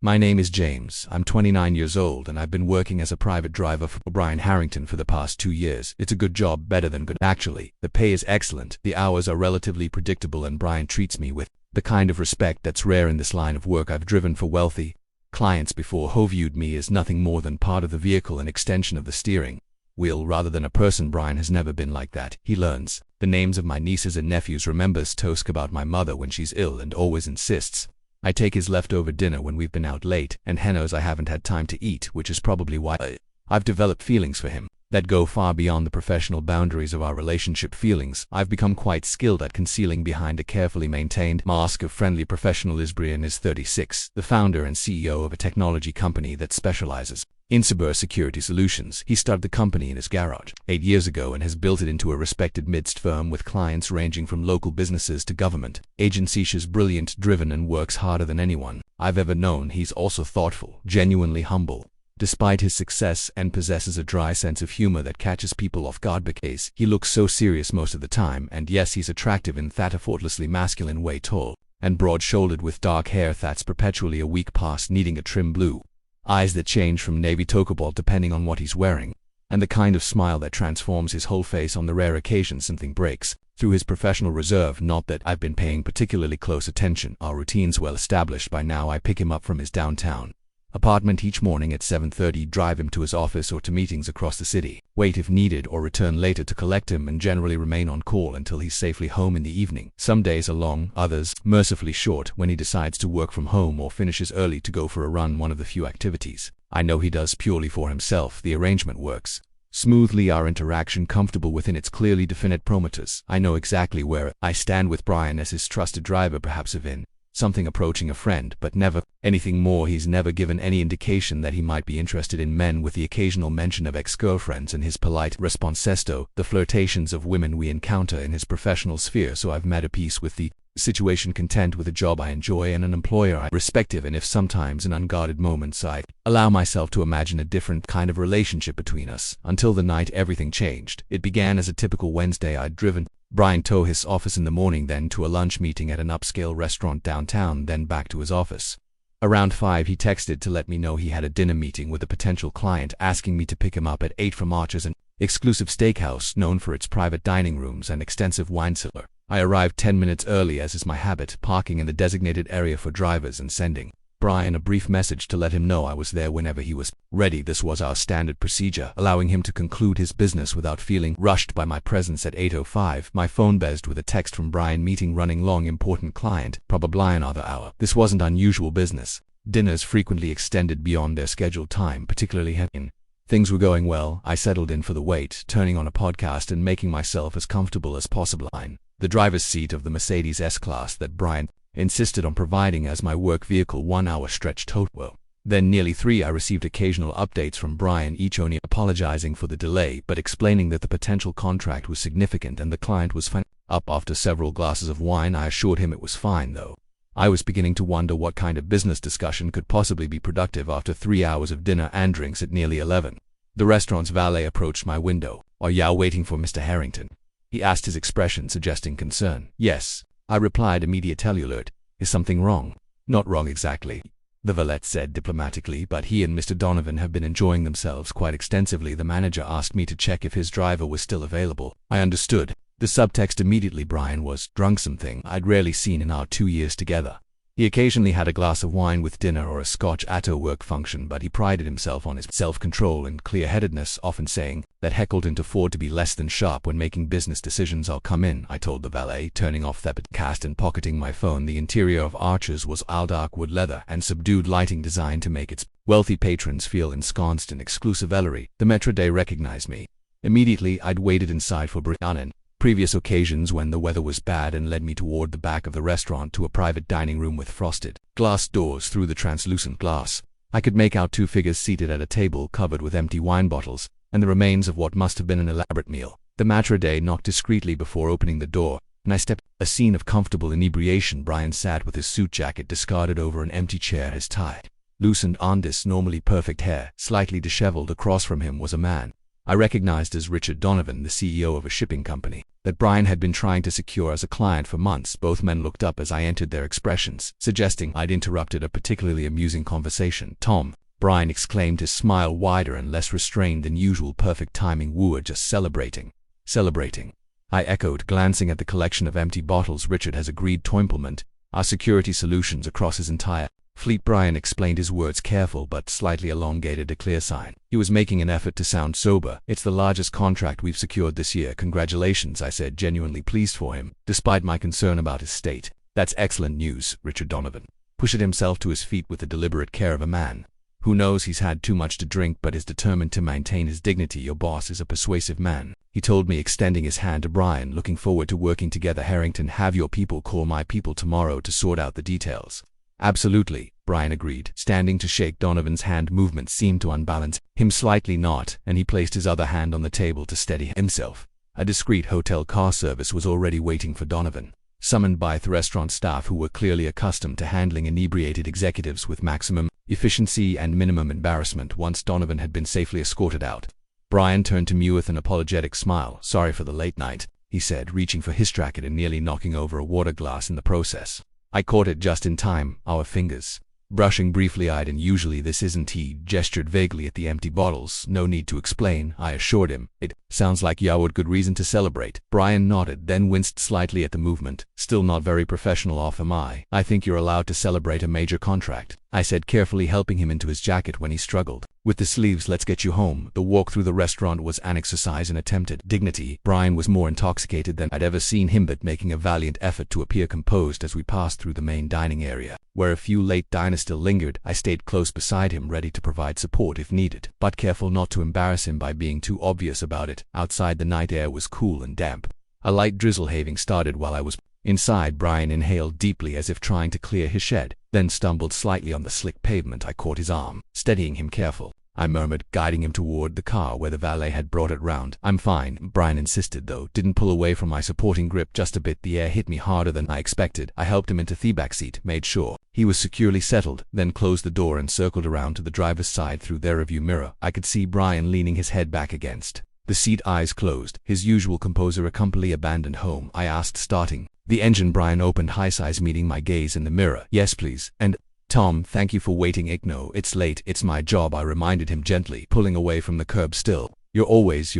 My name is James. I'm 29 years old and I've been working as a private driver for Brian Harrington for the past 2 years. It's a good job, better than good actually. The pay is excellent, the hours are relatively predictable, and Brian treats me with the kind of respect that's rare in this line of work. I've driven for wealthy clients before who viewed me as nothing more than part of the vehicle, an extension of the steering wheel rather than a person. Brian has never been like that. He learns the names of my nieces and nephews, remembers to ask about my mother when she's ill, and always insists I take his leftover dinner when we've been out late, and he knows I haven't had time to eat, which is probably why I've developed feelings for him that go far beyond the professional boundaries of our relationship. Feelings I've become quite skilled at concealing behind a carefully maintained mask of friendly professionalism. Brian is 36, the founder and CEO of a technology company that specializes in cybersecurity solutions. He started the company in his garage 8 years ago and has built it into a respected mid-sized firm with clients ranging from local businesses to government agencies. He's brilliant, driven, and works harder than anyone I've ever known. He's also thoughtful, genuinely humble despite his success, and possesses a dry sense of humor that catches people off guard because he looks so serious most of the time. And yes, he's attractive in that effortlessly masculine way, tall and broad-shouldered with dark hair that's perpetually a week past needing a trim, blue eyes that change from navy to cobalt depending on what he's wearing, and the kind of smile that transforms his whole face on the rare occasion something breaks through his professional reserve. Not that I've been paying particularly close attention. Our routine's well established by now. I pick him up from his downtown apartment each morning at 7:30, drive him to his office or to meetings across the city, wait if needed, or return later to collect him, and generally remain on call until he's safely home in the evening. Some days are long, others mercifully short, when he decides to work from home or finishes early to go for a run, one of the few activities I know he does purely for himself. The arrangement works smoothly, our interaction comfortable within its clearly defined parameters. I know exactly where I stand with Brian as his trusted driver, perhaps even something approaching a friend, but never anything more. He's never given any indication that he might be interested in men, with the occasional mention of ex-girlfriends in his polite responses to the flirtations of women we encounter in his professional sphere. So I've made a peace with the situation, content with a job I enjoy and an employer I respect, and if sometimes in unguarded moments I allow myself to imagine a different kind of relationship between us. Until the night everything changed. It began as a typical Wednesday. I'd driven Brian to his office in the morning, then to a lunch meeting at an upscale restaurant downtown, then back to his office. Around 5 he texted to let me know he had a dinner meeting with a potential client, asking me to pick him up at 8 from Archer's, an exclusive steakhouse known for its private dining rooms and extensive wine cellar. I arrived 10 minutes early, as is my habit, parking in the designated area for drivers and sending Brian a brief message to let him know I was there whenever he was ready. This was our standard procedure, allowing him to conclude his business without feeling rushed by my presence. At 8:05, my phone buzzed with a text from Brian: meeting running long, important client, probably another hour. This wasn't unusual business. Dinners frequently extended beyond their scheduled time, particularly when things were going well. I settled in for the wait, turning on a podcast and making myself as comfortable as possible in the driver's seat of the Mercedes S-Class that Brian insisted on providing as my work vehicle. 1 hour stretched total. Then nearly 3 I received occasional updates from Brian, each only apologizing for the delay but explaining that the potential contract was significant and the client was fine. Up after several glasses of wine, I assured him it was fine, though I was beginning to wonder what kind of business discussion could possibly be productive after 3 hours of dinner and drinks. At nearly 11, the restaurant's valet approached my window. "Are ya waiting for Mr. Harrington?" he asked, his expression suggesting concern. "Yes," I replied, immediately alert. "Is something wrong?" "Not wrong exactly," the valet said diplomatically, "but he and Mr. Donovan have been enjoying themselves quite extensively. The manager asked me to check if his driver was still available." I understood the subtext immediately. Brian was drunk, something I'd rarely seen in our 2 years together. He occasionally had a glass of wine with dinner or a scotch at a work function, but he prided himself on his self-control and clear-headedness, often saying that he couldn't afford to be less than sharp when making business decisions. "I'll come in," I told the valet, turning off the podcast and pocketing my phone. The interior of Archer's was all dark wood leather and subdued lighting designed to make its wealthy patrons feel ensconced in exclusivellery. The maître d' recognized me immediately. I'd waited inside for Brian on previous occasions when the weather was bad, and led me toward the back of the restaurant to a private dining room with frosted glass doors. Through the translucent glass, I could make out 2 figures seated at a table covered with empty wine bottles and the remains of what must have been an elaborate meal. The maître d' knocked discreetly before opening the door, and I stepped. A scene of comfortable inebriation. Brian sat with his suit jacket discarded over an empty chair, his tie loosened on his normally perfect hair slightly disheveled. Across from him was a man I recognized as Richard Donovan, the CEO of a shipping company that Brian had been trying to secure as a client for months. Both men looked up as I entered, their expressions suggesting I'd interrupted a particularly amusing conversation. "Tom," Brian exclaimed, his smile wider and less restrained than usual. "Perfect timing. We were just celebrating." "Celebrating?" I echoed, glancing at the collection of empty bottles. "Richard has agreed to implement our security solutions across his entire fleet." Brian explained, his words careful but slightly elongated, a clear sign he was making an effort to sound sober. "It's the largest contract we've secured this year." "Congratulations," I said, genuinely pleased for him, despite my concern about his state. "That's excellent news." Richard Donovan pushed himself to his feet with the deliberate care of a man who knows he's had too much to drink but is determined to maintain his dignity. "Your boss is a persuasive man," he told me, extending his hand to Brian. "Looking forward to working together. Harrington, have your people call my people tomorrow to sort out the details." "Absolutely," Brian agreed, standing to shake. Donovan's hand movement seemed to unbalance him slightly, and he placed his other hand on the table to steady himself. A discreet hotel car service was already waiting for Donovan, summoned by the restaurant staff who were clearly accustomed to handling inebriated executives with maximum efficiency and minimum embarrassment. Once Donovan had been safely escorted out, Brian turned to me with an apologetic smile. "Sorry for the late night," he said, reaching for his jacket and nearly knocking over a water glass in the process. I caught it just in time, our fingers brushing briefly. "I'd and usually this isn't." He gestured vaguely at the empty bottles. "No need to explain," I assured him. "It sounds like Yahweh, good reason to celebrate." Brian nodded, then winced slightly at the movement. "Still not very professional of him. I think you're allowed to celebrate a major contract," I said, carefully helping him into his jacket when he struggled with the sleeves. "Let's get you home." The walk through the restaurant was an exercise in attempted dignity. Brian was more intoxicated than I'd ever seen him, but making a valiant effort to appear composed. As we passed through the main dining area, where a few late diners still lingered, I stayed close beside him, ready to provide support if needed, but careful not to embarrass him by being too obvious about it. Outside, the night air was cool and damp. A light drizzle having started while I was inside. Brian inhaled deeply as if trying to clear his shed, then stumbled slightly on the slick pavement. I caught his arm, steadying him. "Careful," I murmured, guiding him toward the car where the valet had brought it round. "I'm fine," Brian insisted, though didn't pull away from my supporting grip just a bit. The air hit me harder than I expected. I helped him into the back seat, made sure he was securely settled, then closed the door and circled around to the driver's side. Through their rearview mirror, I could see Brian leaning his head back against the seat, eyes closed, his usual composure. "A completely abandoned home?" I asked, starting the engine. Brian opened his eyes, meeting my gaze in the mirror. "Yes, please. And Tom, thank you for waiting." "No, it's late. It's my job," I reminded him gently, pulling away from the curb. "Still, you're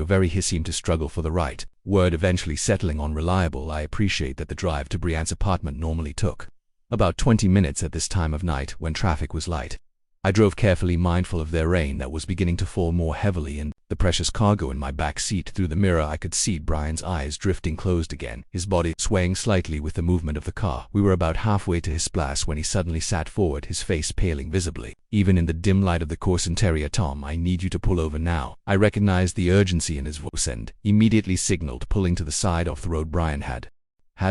very." He seemed to struggle for the right word, eventually settling on reliable. "I appreciate that." The drive to Brian's apartment normally took about 20 minutes at this time of night, when traffic was light. I drove carefully, mindful of their rain that was beginning to fall more heavily and the precious cargo in my back seat. Through the mirror, I could see Brian's eyes drifting closed again, his body swaying slightly with the movement of the car. We were about halfway to his splash when he suddenly sat forward, his face paling visibly, even in the dim light of the Corse Interior. "Tom, I need you to pull over now." I recognized the urgency in his voice and immediately signaled, pulling to the side off the road. Brian had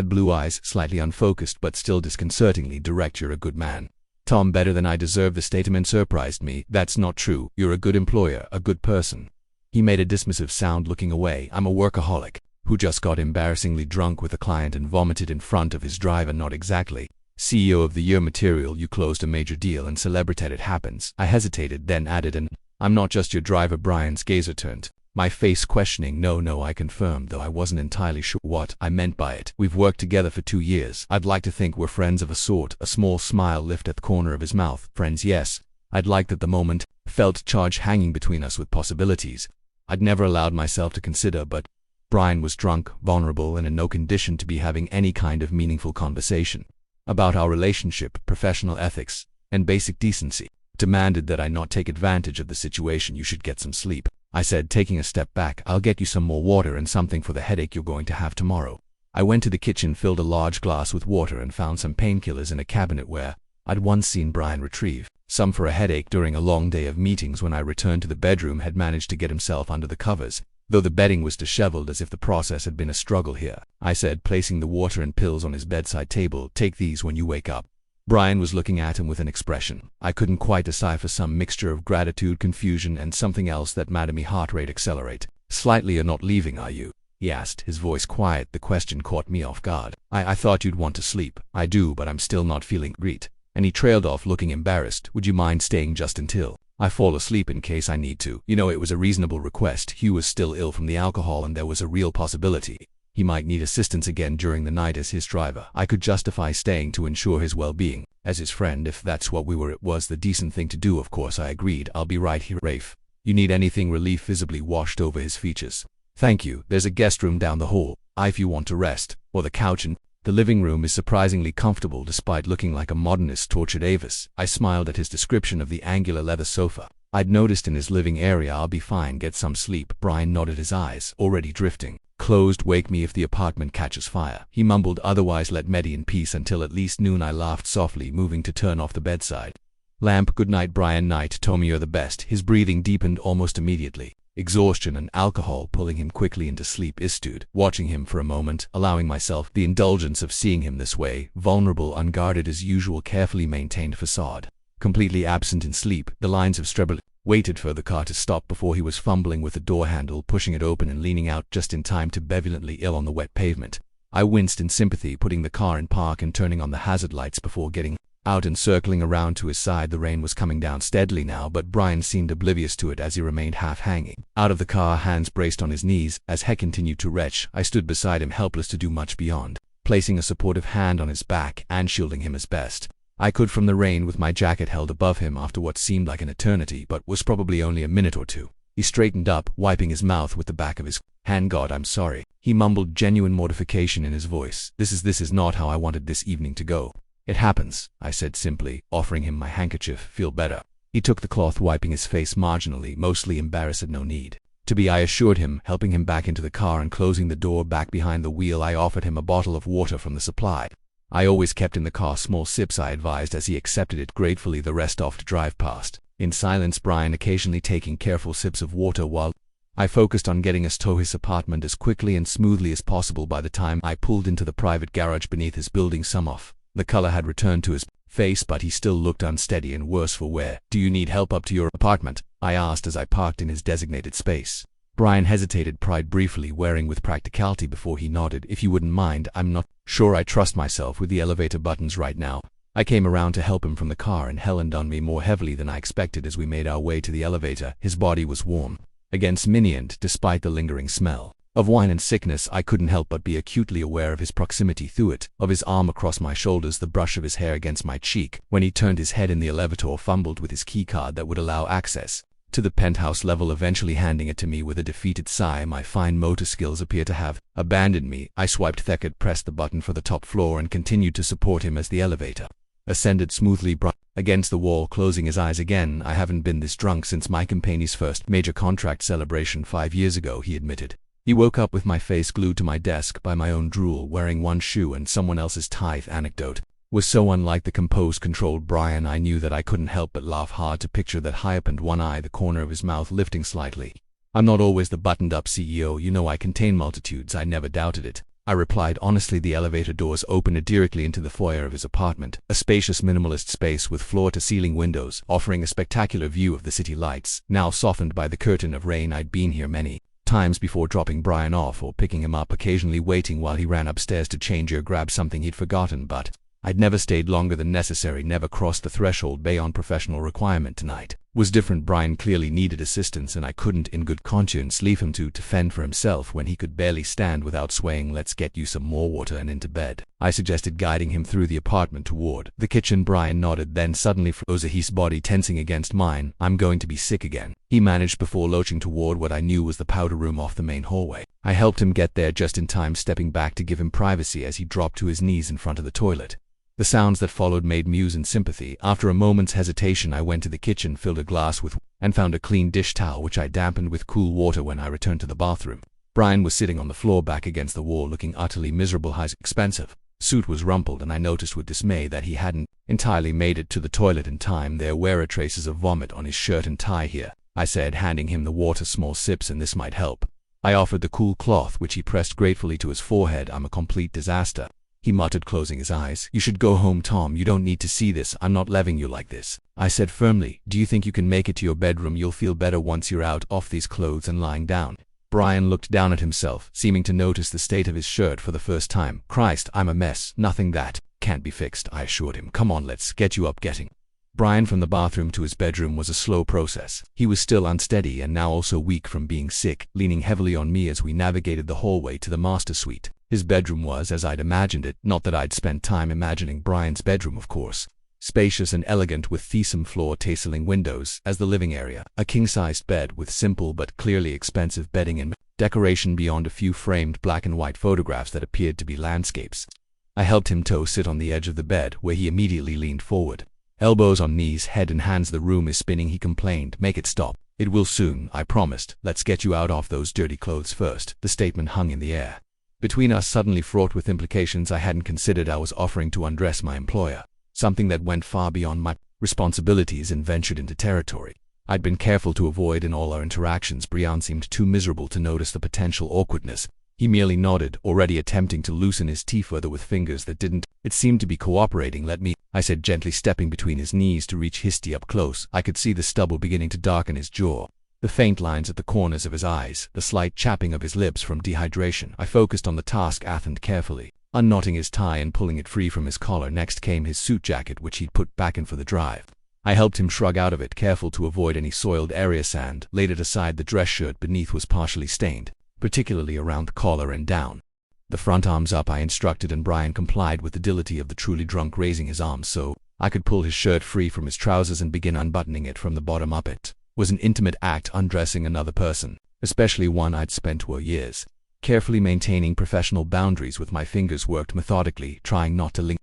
blue eyes, slightly unfocused but still disconcertingly direct. "You're a good man, Tom." "Better than I deserve." The statement surprised me. "That's not true. You're a good employer, a good person." He made a dismissive sound, looking away. "I'm a workaholic who just got embarrassingly drunk with a client and vomited in front of his driver." "Not exactly CEO of the Year material. You closed a major deal and celebrated. It happens." I hesitated, then added, "And I'm not just your driver." Brian's gaze turned, my face questioning. No, I confirmed, though I wasn't entirely sure what I meant by it. "We've worked together for 2 years. I'd like to think we're friends of a sort." A small smile lifted at the corner of his mouth. "Friends, yes." I'd liked at the moment, felt charge hanging between us with possibilities I'd never allowed myself to consider, but Brian was drunk, vulnerable, and in no condition to be having any kind of meaningful conversation about our relationship, professional ethics, and basic decency. Demanded that I not take advantage of the situation. "You should get some sleep," I said, taking a step back. "I'll get you some more water and something for the headache you're going to have tomorrow." I went to the kitchen, filled a large glass with water, and found some painkillers in a cabinet where I'd once seen Brian retrieve some for a headache during a long day of meetings. When I returned to the bedroom, had managed to get himself under the covers, though the bedding was disheveled as if the process had been a struggle here, I said, placing the water and pills on his bedside table. "Take these when you wake up." Brian was looking at him with an expression I couldn't quite decipher, some mixture of gratitude, confusion, and something else that made me heart rate accelerate slightly. "You're not leaving, are you?" he asked, his voice quiet. The question caught me off guard. I thought you'd want to sleep." "I do, but I'm still not feeling great." And he trailed off, looking embarrassed. "Would you mind staying just until I fall asleep in case I need to?" It was a reasonable request. Hugh was still ill from the alcohol, and there was a real possibility He might need assistance again during the night as his driver. I could justify staying to ensure his well-being. As his friend, if that's what we were, it was the decent thing to do. Of course, I agreed. I'll be right here, Rafe. You need anything? Relief visibly washed over his features. Thank you. There's a guest room down the hall, if you want to rest, or the couch in the living room is surprisingly comfortable despite looking like a modernist tortured Avis. I smiled at his description of the angular leather sofa. I'd noticed in his living area. I'll be fine. Get some sleep. Brian nodded, his eyes already drifting. Closed. Wake me if the apartment catches fire. He mumbled, otherwise let Medi in peace until at least noon. I laughed softly, moving to turn off the bedside lamp. Good night, Brian. Night, Tommy, you're the best. His breathing deepened almost immediately. Exhaustion and alcohol pulling him quickly into sleep. I stood, watching him for a moment, allowing myself the indulgence of seeing him this way, vulnerable, unguarded, his usual carefully maintained facade. Completely absent in sleep, the lines of stability. Waited for the car to stop before he was fumbling with the door handle, pushing it open and leaning out just in time to bevilently ill on the wet pavement. I winced in sympathy, putting the car in park and turning on the hazard lights before getting out and circling around to his side. The rain was coming down steadily now, but Brian seemed oblivious to it as he remained half-hanging out of the car, hands braced on his knees. As Heck continued to retch, I stood beside him, helpless to do much beyond placing a supportive hand on his back and shielding him as best I could from the rain, with my jacket held above him after what seemed like an eternity but was probably only a minute or two. He straightened up, wiping his mouth with the back of his hand. God, I'm sorry. He mumbled, genuine mortification in his voice. This is not how I wanted this evening to go. It happens, I said simply, offering him my handkerchief. Feel better? He took the cloth, wiping his face marginally, mostly embarrassed. No need to be, I assured him, helping him back into the car and closing the door back behind the wheel. I offered him a bottle of water from the supply I always kept in the car. Small sips, I advised, as he accepted it gratefully, the rest off to drive past. In silence, Brian occasionally taking careful sips of water while I focused on getting us to his apartment as quickly and smoothly as possible. By the time I pulled into the private garage beneath his building, some off the color had returned to his face, but he still looked unsteady and worse for wear. Do you need help up to your apartment? I asked as I parked in his designated space. Brian hesitated, pried briefly, wearing with practicality before he nodded. If you wouldn't mind, I'm not sure I trust myself with the elevator buttons right now. I came around to help him from the car, and Helen on me more heavily than I expected as we made our way to the elevator. His body was warm against me, and despite the lingering smell of wine and sickness, I couldn't help but be acutely aware of his proximity through it, of his arm across my shoulders, the brush of his hair against my cheek when he turned his head in the elevator, fumbled with his keycard that would allow access to the penthouse level, eventually handing it to me with a defeated sigh. My fine motor skills appear to have abandoned me. I swiped Thackett, pressed the button for the top floor, and continued to support him as the elevator ascended smoothly. Against the wall, closing his eyes again. I haven't been this drunk since my company's first major contract celebration 5 years ago, he admitted. He woke up with my face glued to my desk by my own drool, wearing one shoe and someone else's tithe. Anecdote was so unlike the composed, controlled Brian, I knew that I couldn't help but laugh hard to picture that high-opened one eye, the corner of his mouth lifting slightly. I'm not always the buttoned-up CEO, you know. I contain multitudes. I never doubted it, I replied honestly. The elevator doors opened directly into the foyer of his apartment, a spacious minimalist space with floor-to-ceiling windows, offering a spectacular view of the city lights, now softened by the curtain of rain. I'd been here many times before, dropping Brian off or picking him up, occasionally waiting while he ran upstairs to change or grab something he'd forgotten, but I'd never stayed longer than necessary, never crossed the threshold beyond professional requirement. Tonight was different. Brian clearly needed assistance, and I couldn't in good conscience leave him to fend for himself when he could barely stand without swaying. Let's get you some more water and into bed, I suggested, guiding him through the apartment toward the kitchen. Brian nodded, then suddenly froze, his body tensing against mine. I'm going to be sick again, he managed before lurching toward what I knew was the powder room off the main hallway. I helped him get there just in time, stepping back to give him privacy as he dropped to his knees in front of the toilet. The sounds that followed made muse in sympathy. After a moment's hesitation, I went to the kitchen, filled a glass with and found a clean dish towel, which I dampened with cool water when I returned to the bathroom. Brian was sitting on the floor, back against the wall, looking utterly miserable. His expensive suit was rumpled, and I noticed with dismay that he hadn't entirely made it to the toilet in time. There were traces of vomit on his shirt and tie. Here, I said, handing him the water. Small sips and this might help. I offered the cool cloth, which he pressed gratefully to his forehead. I'm a complete disaster, he muttered, closing his eyes. You should go home, Tom. You don't need to see this. I'm not leaving you like this, I said firmly. Do you think you can make it to your bedroom? You'll feel better once you're out of these clothes and lying down. Brian looked down at himself, seeming to notice the state of his shirt for the first time. Christ, I'm a mess. Nothing that can't be fixed, I assured him. Come on, let's get you up. Getting Brian from the bathroom to his bedroom was a slow process. He was still unsteady and now also weak from being sick, leaning heavily on me as we navigated the hallway to the master suite. His bedroom was as I'd imagined it, not that I'd spent time imagining Brian's bedroom, of course. Spacious and elegant with thesum floor tasseling windows as the living area, a king-sized bed with simple but clearly expensive bedding and decoration beyond a few framed black and white photographs that appeared to be landscapes. I helped him sit on the edge of the bed, where he immediately leaned forward. Elbows on knees, head in hands. The room is spinning, he complained. Make it stop. It will soon, I promised. Let's get you out off those dirty clothes first. The statement hung in the air. Between us, suddenly fraught with implications I hadn't considered. I was offering to undress my employer. Something that went far beyond my responsibilities and ventured into territory I'd been careful to avoid in all our interactions. Brian seemed too miserable to notice the potential awkwardness. He merely nodded, already attempting to loosen his tea further with fingers that didn't. It seemed to be cooperating. Let me, I said, gently stepping between his knees to reach his tea up close. I could see the stubble beginning to darken his jaw, the faint lines at the corners of his eyes, the slight chapping of his lips from dehydration. I focused on the task at hand carefully, unknotting his tie and pulling it free from his collar. Next came his suit jacket, which he'd put back in for the drive. I helped him shrug out of it, careful to avoid any soiled area. Sand laid it aside. The dress shirt beneath was partially stained, particularly around the collar and down. The front arms up, I instructed, and Brian complied with the agility of the truly drunk, raising his arms so I could pull his shirt free from his trousers and begin unbuttoning it from the bottom up. It was an intimate act, undressing another person, especially one I'd spent 2 years carefully maintaining professional boundaries with. My fingers worked methodically, trying not to linger,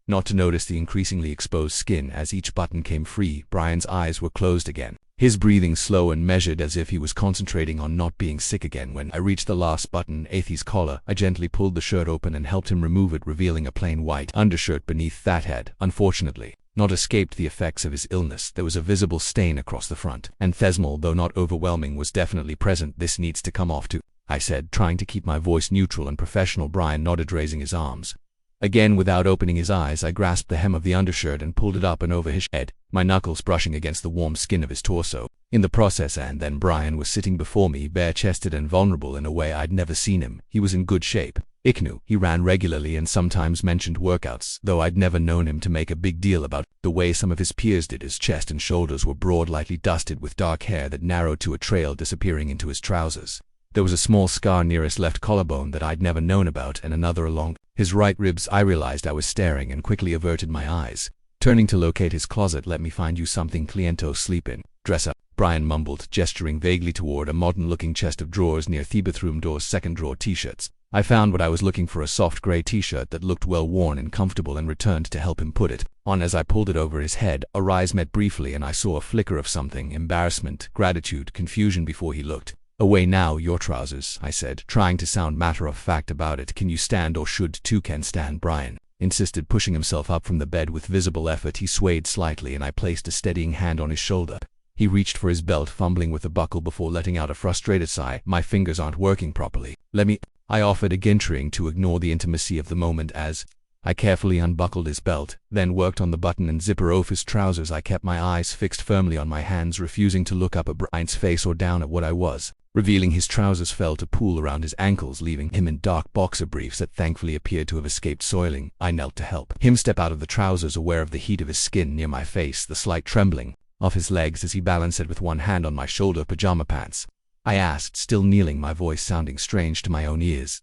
not to notice the increasingly exposed skin as each button came free. Brian's eyes were closed again, his breathing slow and measured as if he was concentrating on not being sick again. When I reached the last button, his collar, I gently pulled the shirt open and helped him remove it, revealing a plain white undershirt beneath that had, unfortunately, not escaped the effects of his illness. There was a visible stain across the front, and thesmal, though not overwhelming, was definitely present. This needs to come off too, I said, trying to keep my voice neutral and professional. Brian nodded, raising his arms. Again, without opening his eyes, I grasped the hem of the undershirt and pulled it up and over his head, my knuckles brushing against the warm skin of his torso. In the process, and then Brian was sitting before me, bare-chested and vulnerable in a way I'd never seen him. He was in good shape. Iknu, he ran regularly and sometimes mentioned workouts, though I'd never known him to make a big deal about the way some of his peers did. His chest and shoulders were broad, lightly dusted, with dark hair that narrowed to a trail disappearing into his trousers. There was a small scar near his left collarbone that I'd never known about, and another along his right ribs. I realized I was staring and quickly averted my eyes, turning to locate his closet. Let me find you something cliento sleep in. Dress up, Brian mumbled, gesturing vaguely toward a modern-looking chest of drawers near the bathroom door's second drawer. T-shirts. I found what I was looking for, a soft gray t-shirt that looked well worn and comfortable, and returned to help him put it on. As I pulled it over his head, our eyes met briefly and I saw a flicker of something, embarrassment, gratitude, confusion before he looked away. Now, your trousers, I said, trying to sound matter-of-fact about it. Can you stand, or should two can stand? Brian insisted, pushing himself up from the bed with visible effort. He swayed slightly and I placed a steadying hand on his shoulder. He reached for his belt, fumbling with the buckle before letting out a frustrated sigh. My fingers aren't working properly. Let me, I offered, again trying to ignore the intimacy of the moment as I carefully unbuckled his belt, then worked on the button and zipper of his trousers. I kept my eyes fixed firmly on my hands, refusing to look up at Brian's face or down at what I was revealing. His trousers fell to pool around his ankles, leaving him in dark boxer briefs that thankfully appeared to have escaped soiling. I knelt to help him step out of the trousers, aware of the heat of his skin near my face, the slight trembling of his legs as he balanced it with one hand on my shoulder. Pajama pants? I asked, still kneeling, my voice sounding strange to my own ears.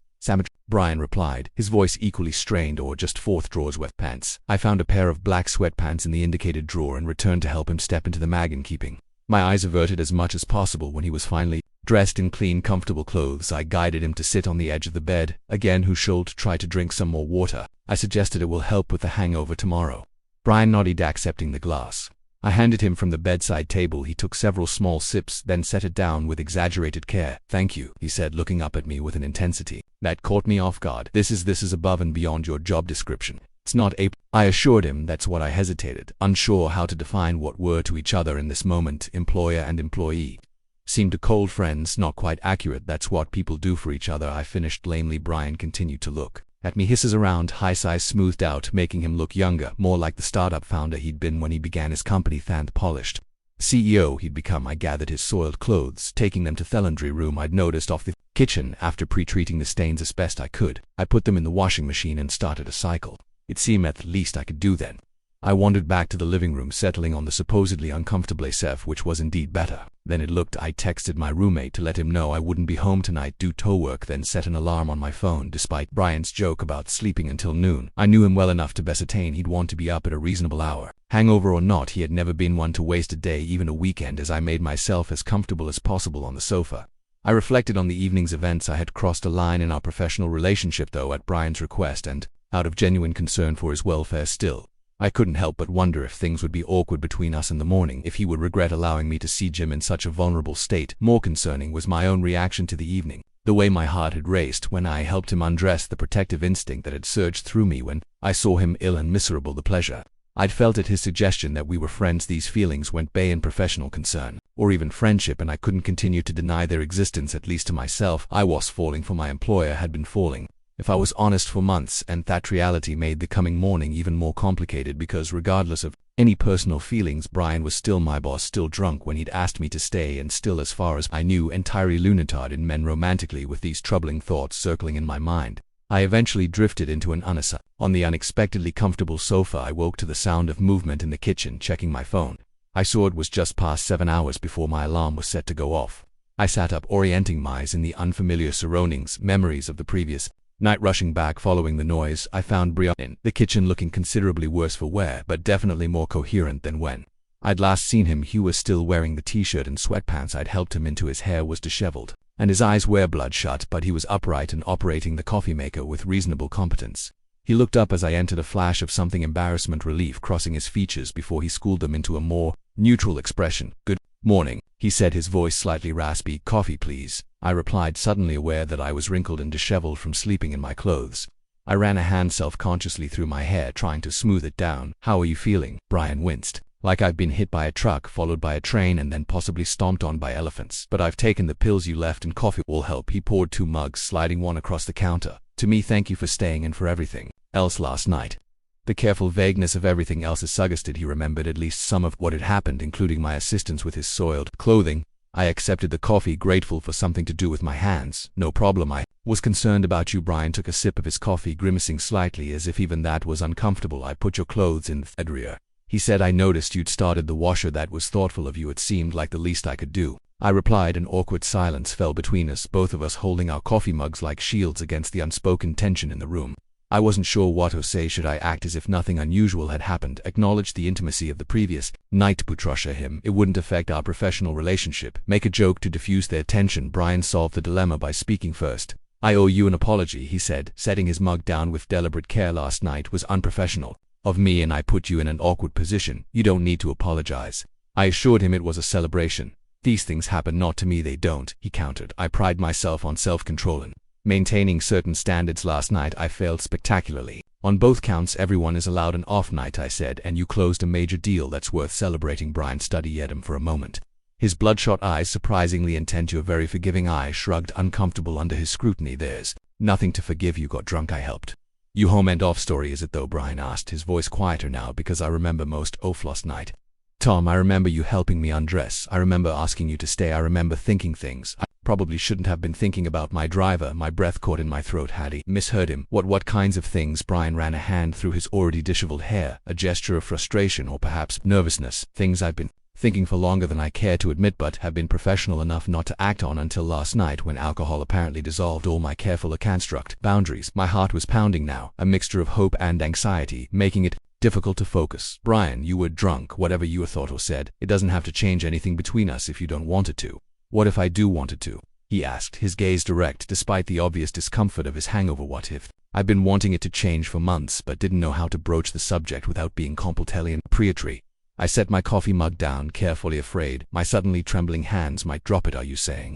Brian replied, his voice equally strained. Or just fourth drawers wet pants? I found a pair of black sweatpants in the indicated drawer and returned to help him step into the mag, keeping my eyes averted as much as possible. When he was finally dressed in clean, comfortable clothes, I guided him to sit on the edge of the bed. Again, who should try to drink some more water. I suggested it will help with the hangover tomorrow. Brian nodded, accepting the glass. I handed him from the bedside table. He took several small sips, then set it down with exaggerated care. Thank you, he said, looking up at me with an intensity that caught me off guard. This is above and beyond your job description. It's not a... I assured him. That's what I hesitated, unsure how to define what were to each other in this moment. Employer and employee seemed to cold friends. Not quite accurate. That's what people do for each other, I finished lamely. Brian continued to look at me, hisses around, high size smoothed out, making him look younger, more like the startup founder he'd been when he began his company. Than polished CEO he'd become. I gathered his soiled clothes, taking them to the laundry room I'd noticed off the kitchen. After pre-treating the stains as best I could, I put them in the washing machine and started a cycle. It seemed at the least I could do then. I wandered back to the living room, settling on the supposedly uncomfortable SF, which was indeed better. Then it looked. I texted my roommate to let him know I wouldn't be home tonight due to work, then set an alarm on my phone. Despite Brian's joke about sleeping until noon, I knew him well enough to ascertain he'd want to be up at a reasonable hour. Hangover or not, he had never been one to waste a day, even a weekend, as I made myself as comfortable as possible on the sofa. I reflected on the evening's events. I had crossed a line in our professional relationship, though at Brian's request and out of genuine concern for his welfare. Still, I couldn't help but wonder if things would be awkward between us in the morning, if he would regret allowing me to see Jim in such a vulnerable state. More concerning was my own reaction to the evening, the way my heart had raced when I helped him undress, the protective instinct that had surged through me when I saw him ill and miserable, the pleasure I'd felt at his suggestion that we were friends. These feelings went bay in professional concern, or even friendship, and I couldn't continue to deny their existence, at least to myself. I was falling for my employer, had been falling, if I was honest, for months, and that reality made the coming morning even more complicated because regardless of any personal feelings, Brian was still my boss, still drunk when he'd asked me to stay, and still, as far as I knew, entirely lunatic in men romantically. With these troubling thoughts circling in my mind, I eventually drifted into an unease. On the unexpectedly comfortable sofa, I woke to the sound of movement in the kitchen. Checking my phone, I saw it was just past 7 hours before my alarm was set to go off. I sat up, orienting myself in the unfamiliar surroundings, memories of the previous night rushing back. Following the noise, I found Brian in the kitchen, looking considerably worse for wear, but definitely more coherent than when I'd last seen him. He was still wearing the t-shirt and sweatpants I'd helped him into. His hair was disheveled, and his eyes were bloodshot, but he was upright and operating the coffee maker with reasonable competence. He looked up as I entered, a flash of something embarrassment, relief crossing his features before he schooled them into a more neutral expression. "Good morning," he said, his voice slightly raspy. "Coffee, please," I replied, suddenly aware that I was wrinkled and disheveled from sleeping in my clothes. I ran a hand self-consciously through my hair, trying to smooth it down. "How are you feeling?" Brian winced. "Like I've been hit by a truck, followed by a train, and then possibly stomped on by elephants. But I've taken the pills you left, and coffee will help." He poured 2 mugs, sliding one across the counter. "To me, thank you for staying and for everything else last night." The careful vagueness of everything else suggested he remembered at least some of what had happened, including my assistance with his soiled clothing. I accepted the coffee, grateful for something to do with my hands. "No problem. I was concerned about you." Brian took a sip of his coffee, grimacing slightly as if even that was uncomfortable. "I put your clothes in the dryer," he said. "I noticed you'd started the washer. That was thoughtful of you. It seemed like the least I could do." I replied. An awkward silence fell between us, both of us holding our coffee mugs like shields against the unspoken tension in the room. I wasn't sure what to say. Should I act as if nothing unusual had happened, acknowledge the intimacy of the previous night, but trust him it wouldn't affect our professional relationship, make a joke to diffuse their tension? Brian solved the dilemma by speaking first. "I owe you an apology," he said, setting his mug down with deliberate care. "Last night was unprofessional of me, and I put you in an awkward position." "You don't need to apologize." I assured him it was a celebration. "These things happen, not to me." "They don't," he countered. "I pride myself on self-control and maintaining certain standards. Last night I failed spectacularly. On both counts. Everyone is allowed an off night," I said, "and you closed a major deal that's worth celebrating." Brian studied at him for a moment, his bloodshot eyes surprisingly intent. "You're very forgiving." I shrugged, uncomfortable under his scrutiny. "There's nothing to forgive. You got drunk. I helped you home." "End off story, is it though?" Brian asked, his voice quieter now, "because I remember most of last night. Tom, I remember you helping me undress. I remember asking you to stay. I remember thinking things I probably shouldn't have been thinking about my driver." My breath caught in my throat. Had he misheard him? What kinds of things? Brian ran a hand through his already disheveled hair, a gesture of frustration or perhaps nervousness. "Things I've been thinking for longer than I care to admit, but have been professional enough not to act on until last night, when alcohol apparently dissolved all my careful construct boundaries." My heart was pounding now, a mixture of hope and anxiety, making it difficult to focus. "Brian, you were drunk. Whatever you thought or said, it doesn't have to change anything between us if you don't want it to." "What if I do want it to?" he asked, his gaze direct despite the obvious discomfort of his hangover. "What if?" I've been wanting it to change for months, but didn't know how to broach the subject without being completely inappropriate. I set my coffee mug down carefully, afraid my suddenly trembling hands might drop it. "Are you saying?"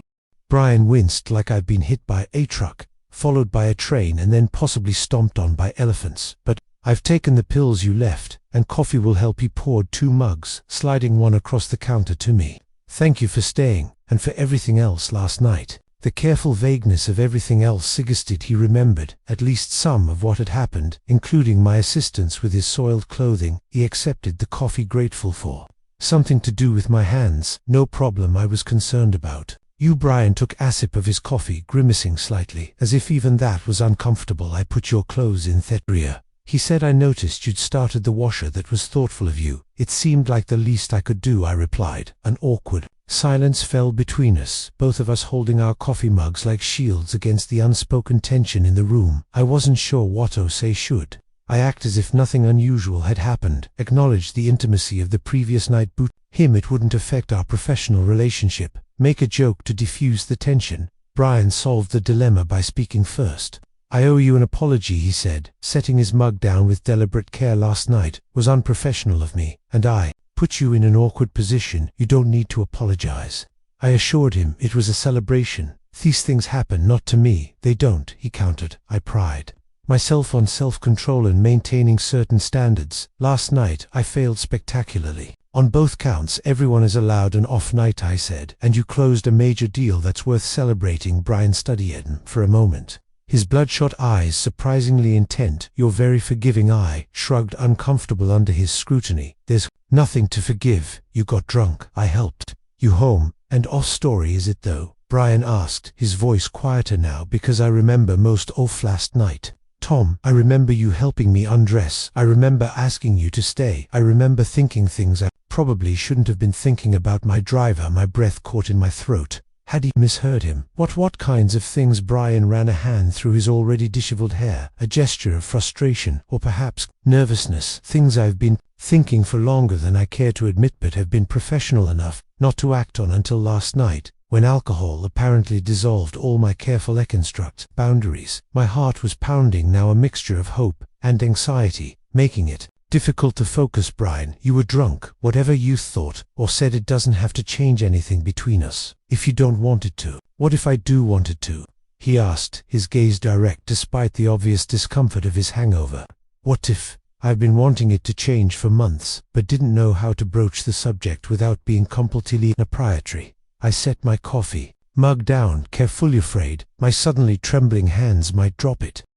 Brian winced. "Like I've been hit by a truck, followed by a train, and then possibly stomped on by elephants. But I've taken the pills you left, and coffee will help." He poured 2 mugs, sliding one across the counter to me. "Thank you for staying, and for everything else last night." The careful vagueness of everything else suggested he remembered at least some of what had happened, including my assistance with his soiled clothing. He accepted the coffee, grateful for something to do with my hands. "No problem. I was concerned about you." Brian took a sip of his coffee, grimacing slightly, as if even that was uncomfortable. "I put your clothes in the dryer," He said, I noticed you'd started the washer. That was thoughtful of you. It seemed like the least I could do, I replied. An awkward silence fell between us, both of us holding our coffee mugs like shields against the unspoken tension in the room. I wasn't sure what to say should. I act as if nothing unusual had happened, acknowledged the intimacy of the previous night, but him it wouldn't affect our professional relationship, make a joke to diffuse the tension. Brian solved the dilemma by speaking first. I owe you an apology, he said, setting his mug down with deliberate care. Last night was unprofessional of me, and I put you in an awkward position. You don't need to apologize. I assured him it was a celebration. These things happen, not to me. They don't, he countered. I pride myself on self-control and maintaining certain standards. Last night I failed spectacularly. On both counts, everyone is allowed an off night, I said, and you closed a major deal that's worth celebrating. Brian studied him for a moment, his bloodshot eyes surprisingly intent. You're very forgiving. I shrugged, uncomfortable under his scrutiny. There's nothing to forgive. You got drunk. I helped you home. And off story is it though? Brian asked, his voice quieter now, because I remember most of last night. Tom, I remember you helping me undress. I remember asking you to stay. I remember thinking things I probably shouldn't have been thinking about my driver. My breath caught in my throat. Had he misheard him? What kinds of things? Brian ran a hand through his already disheveled hair, a gesture of frustration, or perhaps nervousness. Things I've been thinking for longer than I care to admit, but have been professional enough not to act on until last night, when alcohol apparently dissolved all my careful construct boundaries. My heart was pounding now, a mixture of hope and anxiety, making it difficult to focus. Brian, you were drunk. Whatever you thought or said, it doesn't have to change anything between us. If you don't want it to. What if I do want it to? He asked, his gaze direct despite the obvious discomfort of his hangover. What if? I've been wanting it to change for months, but didn't know how to broach the subject without being completely proprietary. I set my coffee mug down carefully, afraid my suddenly trembling hands might drop it.